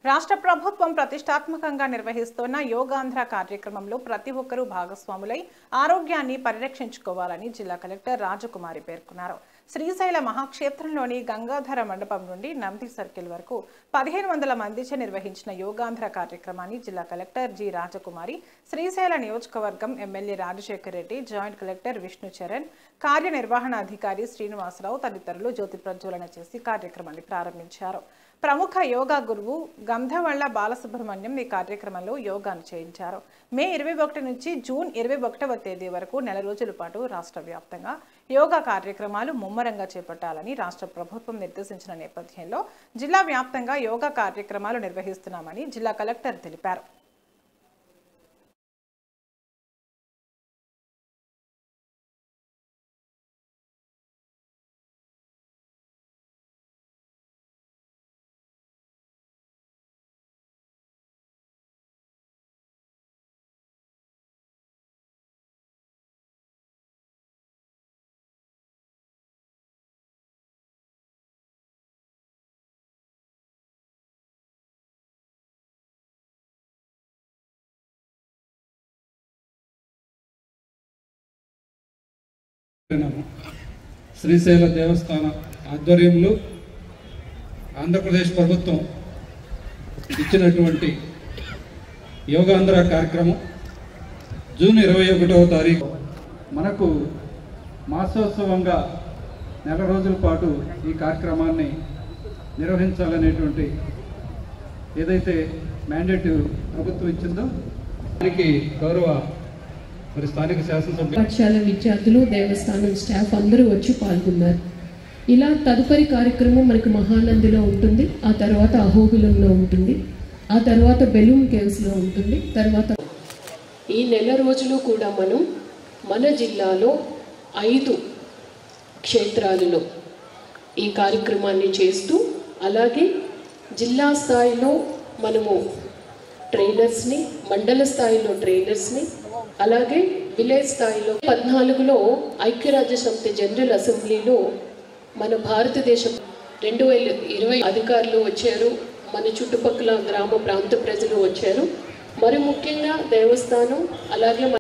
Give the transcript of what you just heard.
రాష్ట్ర ప్రభుత్వం ప్రతిష్టాత్మకంగా నిర్వహిస్తున్న యోగాంధ్ర కార్యక్రమంలో ప్రతి ఒక్కరూ భాగస్వాములై ఆరోగ్యాన్ని పరిరక్షించుకోవాలని జిల్లా కలెక్టర్ రాజకుమారి పేర్కొన్నారు. శ్రీశైల మహాక్షేత్రంలోని గంగాధర మండపం నుండి నంది సర్కిల్ వరకు 1500 మందిచే నిర్వహించిన యోగాంధ్ర కార్యక్రమాన్ని జిల్లా కలెక్టర్ జి రాజకుమారి, శ్రీశైల నియోజకవర్గం MLA Rajasekhar Reddy, joint collector Vishnu Charan, కార్యనిర్వహణాధికారి శ్రీనివాసరావు తదితరులు జ్యోతి ప్రజ్వలన చేసి కార్యక్రమాన్ని ప్రారంభించారు. ప్రముఖ యోగా గురువు గంధవళ్ళ బాలసుబ్రహ్మణ్యం ఈ కార్యక్రమంలో యోగాను చేయించారు. మే 21 నుంచి జూన్ 21వ తేదీ వరకు నెల రోజుల పాటు రాష్ట్ర వ్యాప్తంగా యోగా కార్యక్రమాలు ముమ్మరంగా చేపట్టాలని రాష్ట్ర ప్రభుత్వం నిర్దేశించిన నేపథ్యంలో జిల్లా వ్యాప్తంగా యోగా కార్యక్రమాలు నిర్వహిస్తున్నామని జిల్లా కలెక్టర్ తెలిపారు. శ్రీశైల దేవస్థాన ఆధ్వర్యంలో ఆంధ్రప్రదేశ్ ప్రభుత్వం ఇచ్చినటువంటి యోగాంధ్ర కార్యక్రమం జూన్ 21వ తారీఖు మనకు మాసోత్సవంగా నెల రోజుల పాటు ఈ కార్యక్రమాన్ని నిర్వహించాలనేటువంటి ఏదైతే మ్యాండేట్ ప్రభుత్వం ఇచ్చిందో దానికి గౌరవ స్థానిక శాసనసభ్యులు, పాఠశాల విద్యార్థులు, దేవస్థానం స్టాఫ్ అందరూ వచ్చి పాల్గొన్నారు. ఇలా తదుపరి కార్యక్రమం మనకు మహానందిలో ఉంటుంది, ఆ తర్వాత అహోబిలంలో ఉంటుంది, ఆ తర్వాత బెలూమ్ కేవ్స్లో ఉంటుంది. తర్వాత ఈ నెల రోజులు కూడా మనం మన జిల్లాలో 5 క్షేత్రాలలో ఈ కార్యక్రమాన్ని చేస్తూ, అలాగే జిల్లా స్థాయిలో మనము ట్రైనర్స్ని, మండల స్థాయిలో ట్రైనర్స్ని, అలాగే విలేజ్ స్థాయిలో 14లో ఐక్యరాజ్య సమితి జనరల్ అసెంబ్లీలో మన భారతదేశం 2020 అధికారులు వచ్చారు, మన చుట్టుపక్కల గ్రామ ప్రాంత ప్రజలు వచ్చారు. మరి ముఖ్యంగా దేవస్థానం అలాగే